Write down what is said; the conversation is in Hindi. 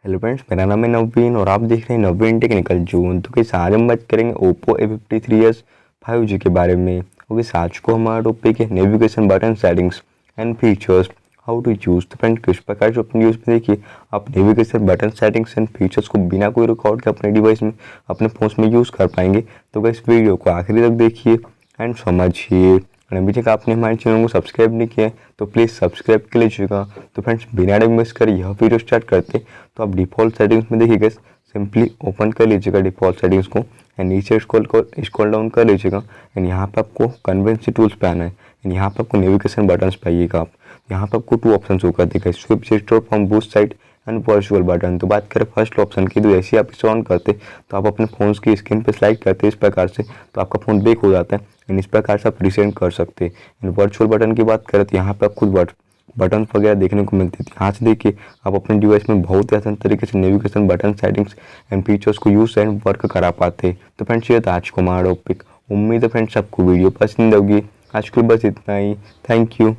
हेलो फ्रेंड्स, मेरा नाम है नवीन और आप देख रहे हैं नवीन टेक्निकल जोन। तो कैसे आज हम बात करेंगे ओप्पो A53s 5G के बारे में। ओके, आज को हमारा टॉपिक है navigation button settings and features, how to use. तो फ्रेंड किस प्रकार से अपने यूज में देखिए आप navigation button settings and features को बिना कोई रिकॉर्ड के अपने डिवाइस में अपने फोन में यूज़ कर पाएंगे। तो इस वीडियो को आखिरी तक देखिए एंड समझिए। और अभी तक आपने हमारे चैनल को सब्सक्राइब नहीं किया है तो प्लीज़ सब्सक्राइब कर लीजिएगा। तो फ्रेंड्स बिना टाइम वेस्ट कर यह वीडियो स्टार्ट करते। तो आप डिफ़ॉल्ट सेटिंग्स में देखिएगा, सिंपली ओपन कर लीजिएगा डिफ़ॉल्ट सेटिंग्स को एंड नीचे स्क्रॉल डाउन कर लीजिएगा एंड यहाँ पर आपको कन्वेंसी टूल्स पे आना है एंड यहाँ पर आपको नेविगेशन बटन्स पाइएगा आप। यहाँ पर आपको 2 ऑप्शन होगा देखिए, swipe gesture from both side and virtual button. तो बात करें फर्स्ट ऑप्शन की, तो ऐसे ही आप इसे ऑन करते तो आप अपने फ़ोन की स्क्रीन पे स्लाइड करते इस प्रकार से, तो आपका फ़ोन बेक हो जाता है एंड इस प्रकार से आप रिसेंड कर सकते हैं। एंड वर्चुअल बटन की बात करें तो यहाँ पे आप खुद बटन वगैरह देखने को मिलते थे। यहाँ से देखिए आप अपने डिवाइस में बहुत ही आसान तरीके से navigation button settings and features को यूज एंड वर्क करा पाते हैं। तो फ्रेंड्स ये था आज को हमारा टॉपिक। उम्मीद है फ्रेंड्स आपको वीडियो पसंद होगी। आज के लिए बस इतना ही। Thank you.